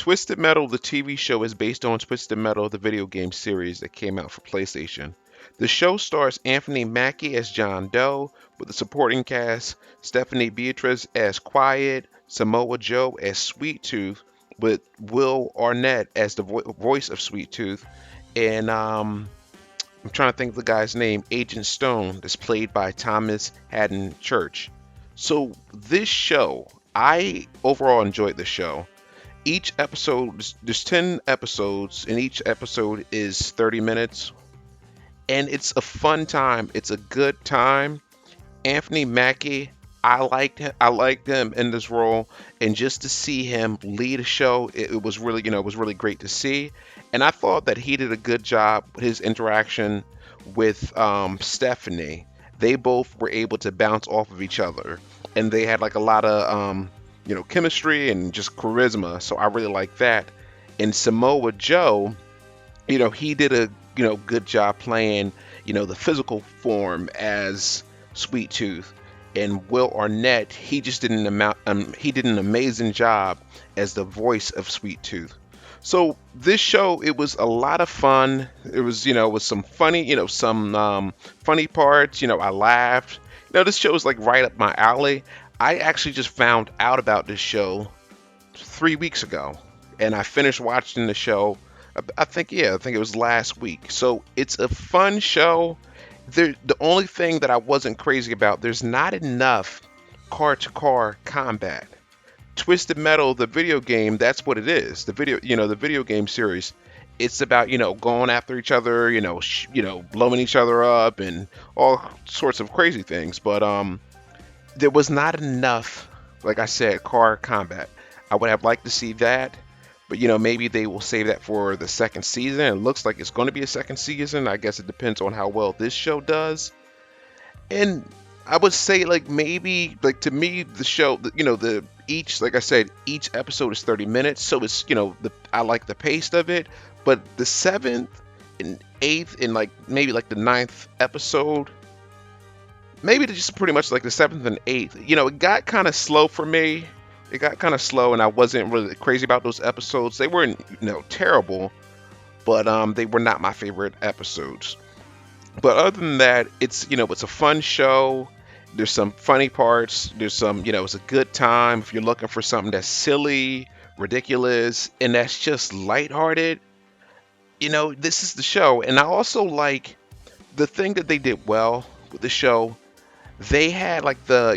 Twisted Metal, the TV show, is based on Twisted Metal, the video game series that came out for PlayStation. The show stars Anthony Mackie as John Doe, with the supporting cast Stephanie Beatriz as Quiet, Samoa Joe as Sweet Tooth, with Will Arnett as the voice of Sweet Tooth, and I'm trying to think of the guy's name, Agent Stone, that's played by Thomas Haden Church. So this show, I overall enjoyed the show. Each episode, there's 10 episodes, and each episode is 30 minutes. And it's a fun time. It's a good time. Anthony Mackie, I liked him in this role, and just to see him lead a show, it was really, it was really great to see. And I thought that he did a good job with his interaction with Stephanie. They both were able to bounce off of each other, and they had like a lot of chemistry and just charisma. So I really like that. And Samoa Joe, he did a good job playing the physical form as Sweet Tooth. And Will Arnett, he just did he did an amazing job as the voice of Sweet Tooth. So this show, it was a lot of fun. It was, with some funny, some funny parts. I laughed. This show is like right up my alley. I actually just found out about this show 3 weeks ago, and I finished watching the show. I think it was last week. So it's a fun show. The only thing that I wasn't crazy about, there's not enough car-to-car combat. Twisted Metal, the video game, that's what it is. The video game series. It's about, going after each other, blowing each other up and all sorts of crazy things. But there was not enough, like I said, car combat. I would have liked to see that. But, maybe they will save that for the second season. It looks like it's going to be a second season. I guess it depends on how well this show does. And I would say, maybe, to me, the show, like I said, each episode is 30 minutes. So it's, I like the pace of it. But the 7th and 8th and, maybe, the 9th episode, maybe just pretty much like the 7th and 8th, it got kind of slow for me. It got kind of slow, and I wasn't really crazy about those episodes. They weren't, terrible, but they were not my favorite episodes. But other than that, it's a fun show. There's some funny parts. There's some, it's a good time if you're looking for something that's silly, ridiculous, and that's just lighthearted. This is the show. And I also like the thing that they did well with the show. They had the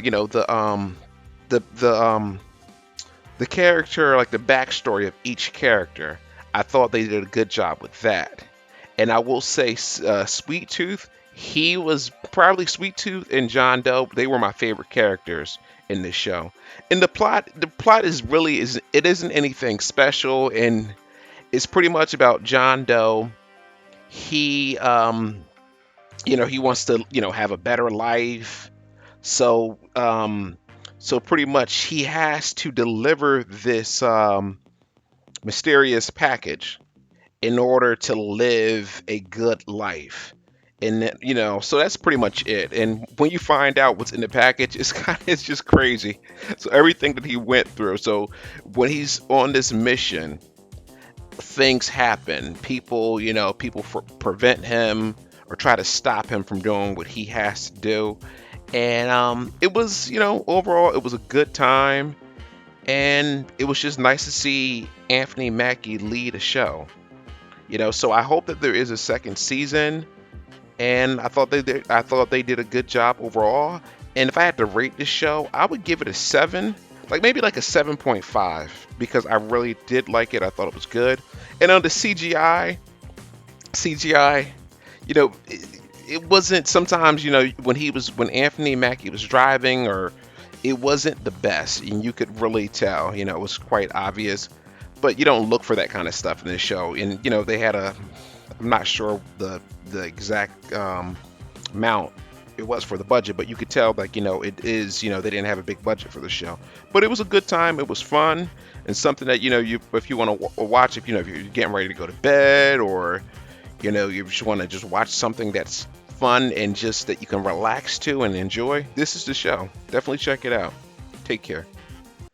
character, the backstory of each character. I thought they did a good job with that. And I will say, Sweet Tooth, he was probably Sweet Tooth and John Doe. They were my favorite characters in this show. And the plot it isn't anything special, and it's pretty much about John Doe. He, he wants to, have a better life. So pretty much he has to deliver this mysterious package in order to live a good life. And so that's pretty much it. And when you find out what's in the package, it's just crazy. So everything that he went through. So when he's on this mission, things happen. People prevent him or try to stop him from doing what he has to do. And it was, overall, it was a good time. And it was just nice to see Anthony Mackie lead a show. So I hope that there is a second season. And I thought they did a good job overall. And if I had to rate this show, I would give it a 7, maybe a 7.5, because I really did like it. I thought it was good. And on the CGI, it wasn't sometimes, when Anthony Mackie was driving, or it wasn't the best, and you could really tell, it was quite obvious. But you don't look for that kind of stuff in this show. And they had I'm not sure the exact amount it was for the budget, but you could tell it is, they didn't have a big budget for the show. But it was a good time. It was fun, and something that if you want to watch, if you're getting ready to go to bed, or you just want to just watch something that's fun and just that you can relax to and enjoy, this is the show. Definitely check it out. Take care.